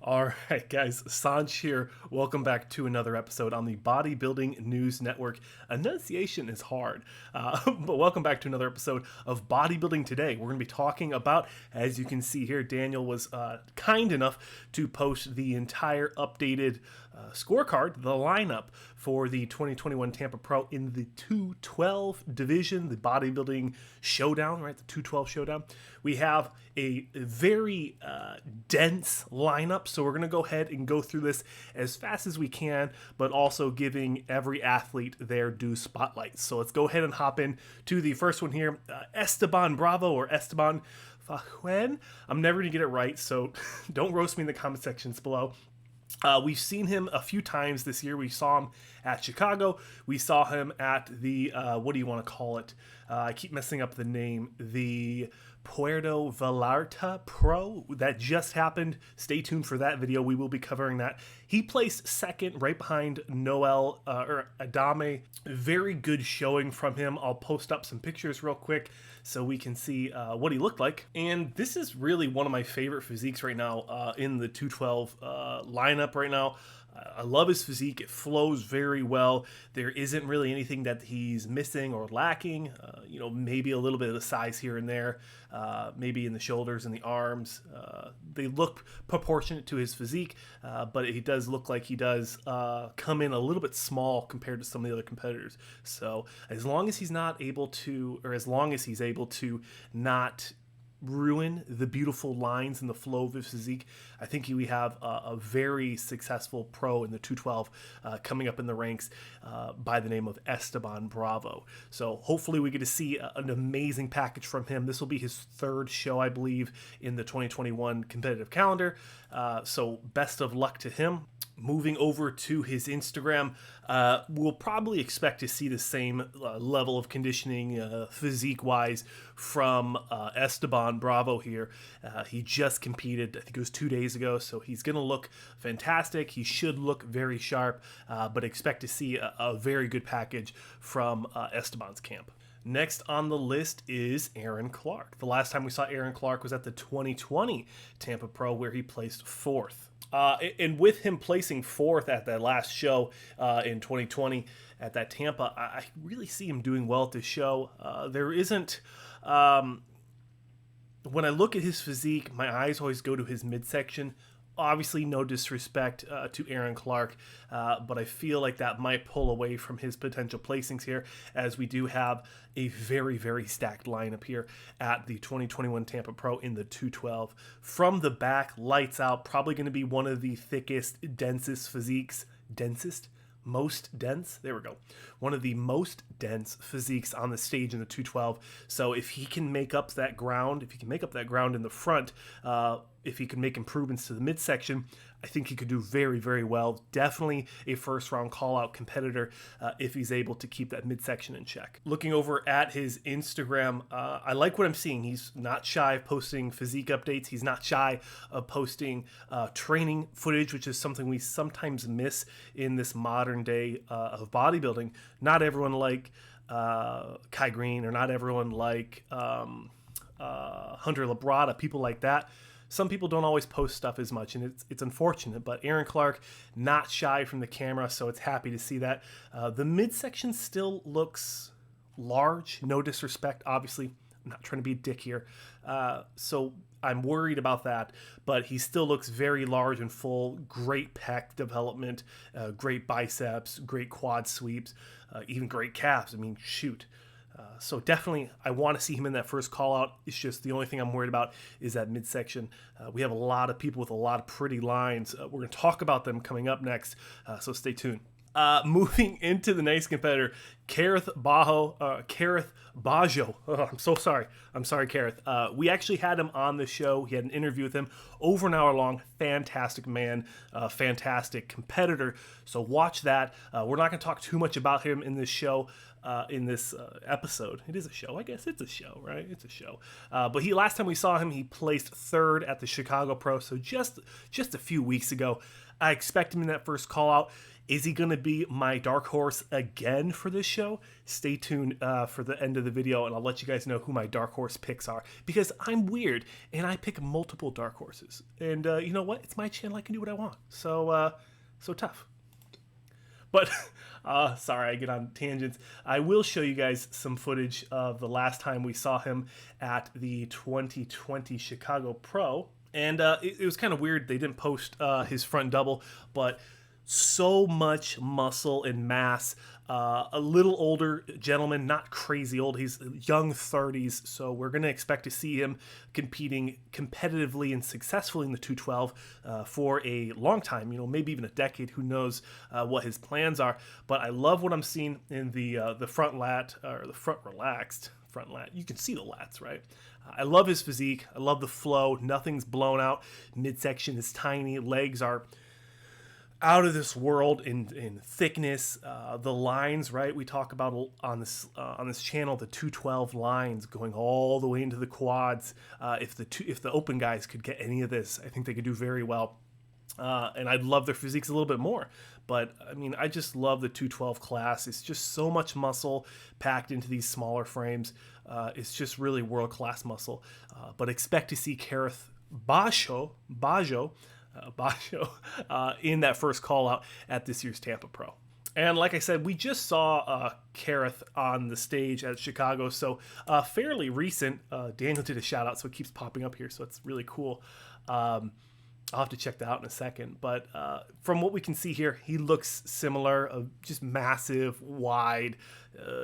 All right, guys, Sanj here. Welcome back to another episode on the Bodybuilding News Network. Enunciation is hard, but welcome back to another episode of Bodybuilding Today. We're going to be talking about, as you can see here, Daniel was kind enough to post the entire updated scorecard, the lineup for the 2021 Tampa Pro in the 212 division, the bodybuilding showdown, right? The 212 showdown. We have a very dense lineup, so we're going to go ahead and go through this as fast as we can, but also giving every athlete their due spotlight. So let's go ahead and hop in to the first one here. Esteban Bravo, or Esteban Fuquene. I'm never going to get it right, so don't roast me in the comment sections below. We've seen him a few times this year. We saw him at Chicago. We saw him at the, what do you want to call it? I keep messing up the name. The Puerto Vallarta Pro. That just happened. Stay tuned for that video. We will be covering that. He placed second right behind Noel, or Adame. Very good showing from him. I'll post up some pictures real quick so we can see what he looked like. And this is really one of my favorite physiques right now in the 212 lineup right now. I love his physique. It flows very well. There isn't really anything that he's missing or lacking. Maybe a little bit of the size here and there, maybe in the shoulders and the arms. They look proportionate to his physique, but he does look like he does come in a little bit small compared to some of the other competitors. So as long as he's not able to, or as long as he's able to not ruin the beautiful lines and the flow of his physique, I think we have a very successful pro in the 212 coming up in the ranks by the name of Esteban Bravo. So hopefully we get to see an amazing package from him. This will be his third show, I believe, in the 2021 competitive calendar. So best of luck to him. Moving over to his Instagram, we'll probably expect to see the same level of conditioning physique-wise from Esteban Bravo here. He just competed, I think it was 2 days ago, so he's going to look fantastic. He should look very sharp, but expect to see a very good package from Esteban's camp. Next on the list is Aaron Clark. The last time we saw Aaron Clark was at the 2020 Tampa Pro, where he placed fourth. And with him placing fourth at that last show in 2020 at that Tampa, I really see him doing well at this show. There isn't... when I look at his physique, my eyes always go to his midsection. Obviously, no disrespect to Aaron Clark, but I feel like that might pull away from his potential placings here, as we do have a very, very stacked lineup here at the 2021 Tampa Pro in the 212. From the back, lights out, probably going to be one of the thickest, densest physiques. Most dense, there we go. One of the most dense physiques on the stage in the 212. So if he can make up that ground, in the front, if he can make improvements to the midsection, I think he could do very, very well. Definitely a first-round call-out competitor if he's able to keep that midsection in check. Looking over at his Instagram, I like what I'm seeing. He's not shy of posting physique updates. He's not shy of posting training footage, which is something we sometimes miss in this modern day of bodybuilding. Not everyone like Kai Green, or not everyone like Hunter Labrada, people like that. Some people don't always post stuff as much, and it's unfortunate, but Aaron Clark, not shy from the camera, so it's happy to see that. The midsection still looks large, no disrespect, obviously. I'm not trying to be a dick here. So I'm worried about that, but he still looks very large and full. Great pec development, great biceps, great quad sweeps, even great calves. I mean, shoot. So definitely, I want to see him in that first call out. It's just the only thing I'm worried about is that midsection. We have a lot of people with a lot of pretty lines. We're going to talk about them coming up next, so stay tuned. Moving into the next competitor, Kareth Bajo. Oh, I'm so sorry. I'm sorry, Kareth. We actually had him on the show. He had an interview with him over an hour long. Fantastic man, fantastic competitor. So watch that. We're not going to talk too much about him in this show. In this episode. It is a show. I guess it's a show, right? It's a show. But last time we saw him, he placed third at the Chicago Pro, so just a few weeks ago. I expect him in that first call out. Is he going to be my dark horse again for this show, stay tuned for the end of the video, and I'll let you guys know who my dark horse picks are, because I'm weird and I pick multiple dark horses. And you know what? It's my channel. I can do what I want. So tough. But sorry, I get on tangents. I will show you guys some footage of the last time we saw him at the 2020 Chicago Pro. And it was kind of weird. They didn't post his front double, but so much muscle and mass. A little older gentleman, not crazy old. He's young 30s, so we're going to expect to see him competing competitively and successfully in the 212 for a long time, maybe even a decade. Who knows what his plans are. But I love what I'm seeing in the front lat, or the front relaxed front lat. You can see the lats, right? I love his physique. I love the flow. Nothing's blown out. Midsection is tiny. Legs are out of this world in thickness. The lines, right? We talk about on this channel the 212 lines going all the way into the quads. If the open guys could get any of this, I think they could do very well. And I'd love their physiques a little bit more. But I mean, I just love the 212 class. It's just so much muscle packed into these smaller frames. It's just really world-class muscle. But expect to see Kareth Bajo in that first call out at this year's Tampa Pro. And like I said, we just saw Kareth on the stage at Chicago, so fairly recent. Daniel did a shout out, so it keeps popping up here, so it's really cool. I'll have to check that out in a second. But from what we can see here, he looks similar, just massive, wide.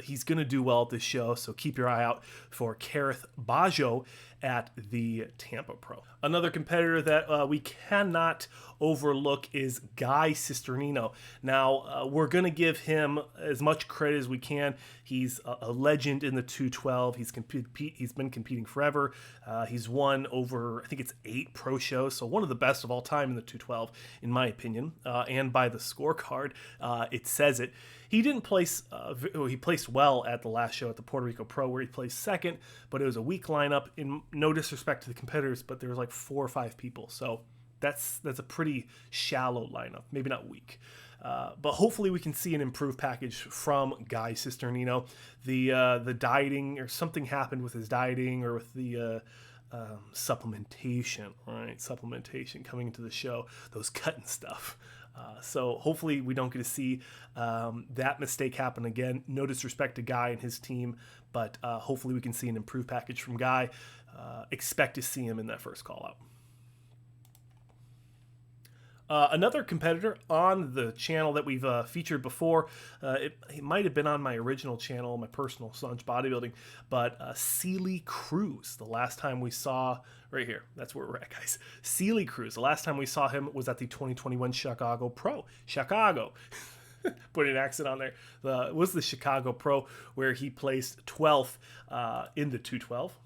He's going to do well at this show, so keep your eye out for Kerrith Bajjo at the Tampa Pro. Another competitor that we cannot overlook is Guy Cisternino. Now, we're going to give him as much credit as we can. He's a legend in the 212. He's been competing forever. He's won over, I think it's 8 pro shows, so one of the best of all time in the 212, in my opinion. And by the scorecard, it says it. He didn't place, he placed well at the last show at the Puerto Rico Pro, where he placed second, but it was a weak lineup. In no disrespect to the competitors, but there was like 4 or 5 people. So that's a pretty shallow lineup, maybe not weak. But hopefully we can see an improved package from Guy Cisternino. The dieting, or something happened with his dieting, or with the supplementation, right? Supplementation coming into the show, those cut and stuff. So hopefully we don't get to see that mistake happen again. No disrespect to Guy and his team, but hopefully we can see an improved package from Guy. Expect to see him in that first call out. Another competitor on the channel that we've featured before, it might have been on my original channel, my personal Staunch Bodybuilding, but Celie Cruz, the last time we saw, right here, that's where we're at, guys. Celie Cruz, the last time we saw him was at the 2021 Chicago Pro. Chicago. Put an accent on there. It was the Chicago Pro, where he placed 12th in the 212.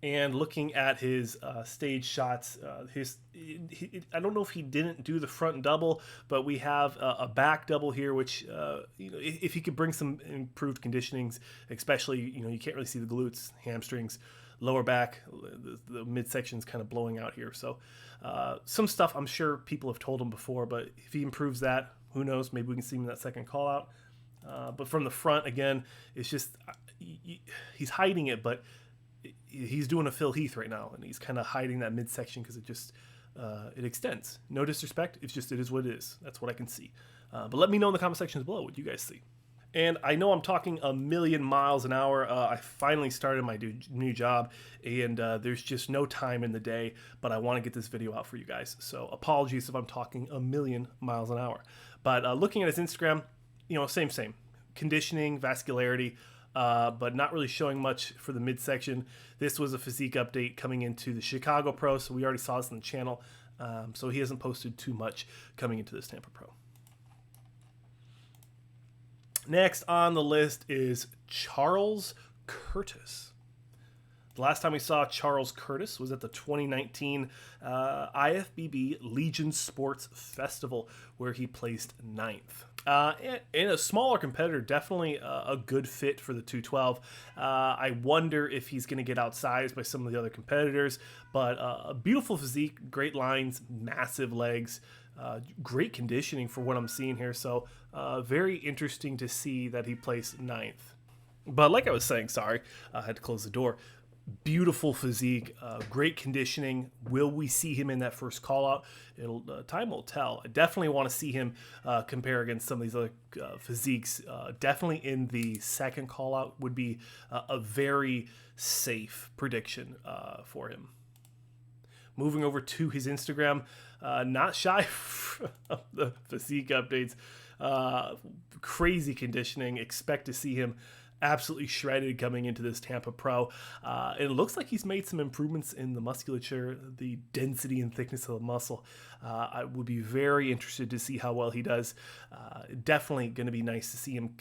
And looking at his stage shots, I don't know if he didn't do the front double, but we have a back double here, which if he could bring some improved conditionings, especially you can't really see the glutes, hamstrings, lower back, the midsection's kind of blowing out here. So some stuff I'm sure people have told him before, but if he improves that, who knows? Maybe we can see him in that second call out. But from the front, again, it's just he's hiding it, but he's doing a Phil Heath right now, and he's kind of hiding that midsection because it just it extends. No disrespect, it is what it is. That's what I can see. But let me know in the comment sections below what you guys see. And I know I'm talking a million miles an hour. I finally started my new job, and there's just no time in the day, but I want to get this video out for you guys. So apologies if I'm talking a million miles an hour. But looking at his Instagram, same. Conditioning, vascularity, but not really showing much for the midsection. This was a physique update coming into the Chicago Pro, so we already saw this on the channel. So he hasn't posted too much coming into this Tampa Pro. Next on the list is Charles Curtis. The last time we saw Charles Curtis was at the 2019 IFBB Legion Sports Festival, where he placed 9th. In a smaller competitor, definitely a good fit for the 212. I wonder if he's going to get outsized by some of the other competitors, but a beautiful physique, great lines, massive legs, great conditioning for what I'm seeing here. So very interesting to see that he placed 9th. But like I was saying, sorry, I had to close the door. Beautiful physique, great conditioning. Will we see him in that first call out? Time will tell. I definitely want to see him compare against some of these other physiques. Definitely in the second call out would be a very safe prediction for him. Moving over to his Instagram, not shy of the physique updates. Crazy conditioning. Expect to see him absolutely shredded coming into this Tampa Pro. It looks like he's made some improvements in the musculature, the density and thickness of the muscle. I would be very interested to see how well he does. Definitely going to be nice to see him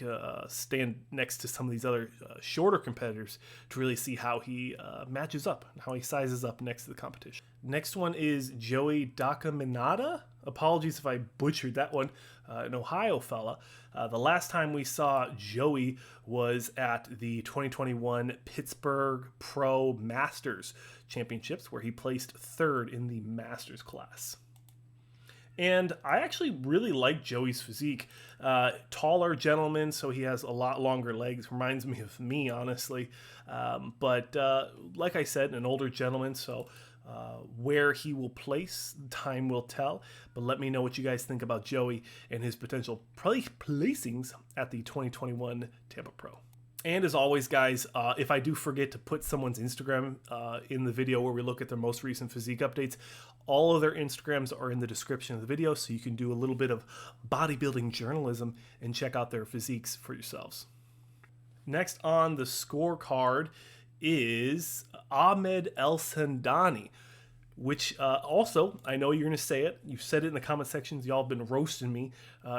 stand next to some of these other shorter competitors to really see how he matches up, how he sizes up next to the competition. Next one is Joey Dacamena. Apologies if I butchered that one. An Ohio fella. The last time we saw Joey was at the 2021 Pittsburgh Pro Masters Championships, where he placed 3rd in the Masters class. And I actually really like Joey's physique. Taller gentleman, so he has a lot longer legs. Reminds me of me, honestly. But like I said, an older gentleman, so where he will place, time will tell. But let me know what you guys think about Joey and his potential placings at the 2021 Tampa Pro. And as always, guys, if I do forget to put someone's Instagram in the video where we look at their most recent physique updates, all of their Instagrams are in the description of the video, so you can do a little bit of bodybuilding journalism and check out their physiques for yourselves. Next on the scorecard is Ahmed Elsadany, which also, I know you're going to say it. You've said it in the comment sections. Y'all have been roasting me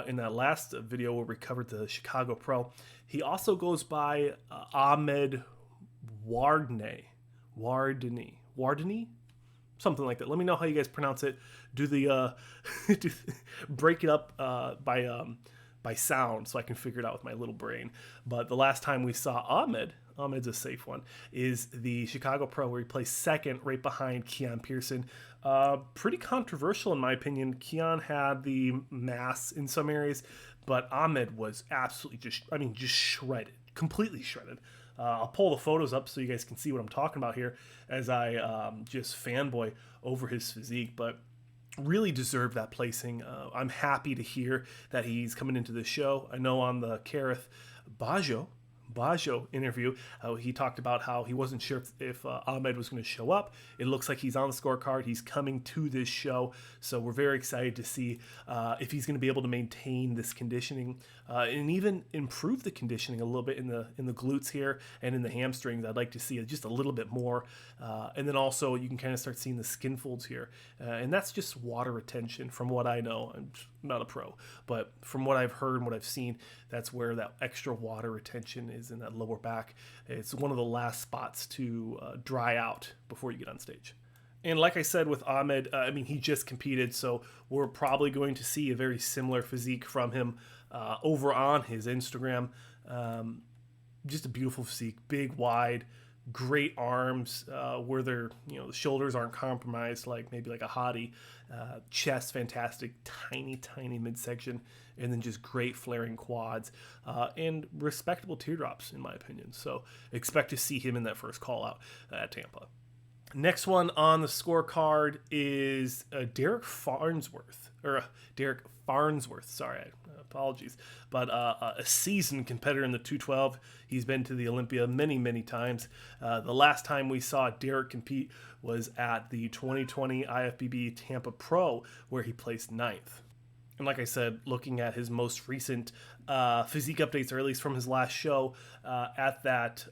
in that last video where we covered the Chicago Pro. He also goes by Ahmed Wardany, something like that. Let me know how you guys pronounce it. Do the break it up by sound so I can figure it out with my little brain. But the last time we saw Ahmed's a safe one, is the Chicago Pro, where he placed 2nd right behind Keon Pearson. Pretty controversial in my opinion. Keon had the mass in some areas, but Ahmed was absolutely just shredded, completely shredded. I'll pull the photos up so you guys can see what I'm talking about here as I just fanboy over his physique, but really deserved that placing. I'm happy to hear that he's coming into the show. I know on the Kerrith Bajjo interview, he talked about how he wasn't sure if Ahmed was going to show up. It looks like he's on the scorecard. He's coming to this show, so we're very excited to see if he's going to be able to maintain this conditioning and even improve the conditioning a little bit in the glutes here and in the hamstrings. I'd like to see it just a little bit more, and then also you can kind of start seeing the skin folds here, and that's just water retention from what I know. I'm not a pro, but from what I've heard and what I've seen, that's where that extra water retention is, in that lower back. It's one of the last spots to dry out before you get on stage. And like I said with Ahmed, he just competed, so we're probably going to see a very similar physique from him over on his Instagram. Just a beautiful physique, big, wide, great arms where the shoulders aren't compromised like maybe like a hottie. Chest fantastic, tiny midsection, and then just great flaring quads and respectable teardrops in my opinion. So expect to see him in that first call out at Tampa. Next one on the scorecard is Derik Farnsworth. Sorry, apologies. But a seasoned competitor in the 212. He's been to the Olympia many times. The last time we saw Derik compete was at the 2020 IFBB Tampa Pro, where he placed 9th. And like I said, looking at his most recent physique updates, or at least from his last show at that,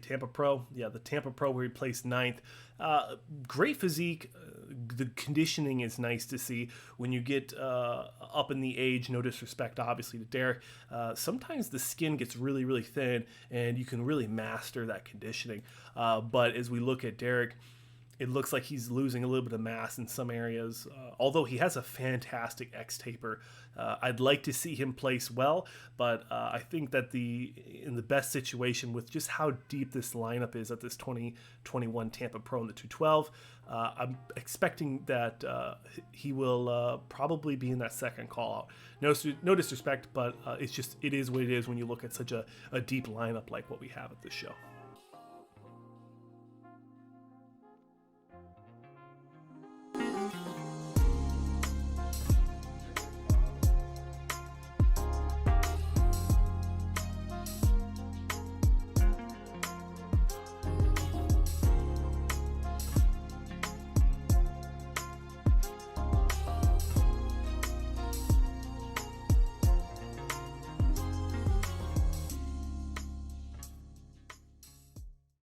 Tampa Pro? Yeah, the Tampa Pro, where he placed 9th. Great physique, the conditioning is nice to see. When you get up in the age, no disrespect obviously to Derik, sometimes the skin gets really, really thin, and you can really master that conditioning. But as we look at Derik, it looks like he's losing a little bit of mass in some areas, although he has a fantastic X taper. I'd like to see him place well, but I think that in the best situation with just how deep this lineup is at this 2021 Tampa Pro in the 212, I'm expecting that he will probably be in that second call out. No disrespect, but it is what it is when you look at such a deep lineup like what we have at this show.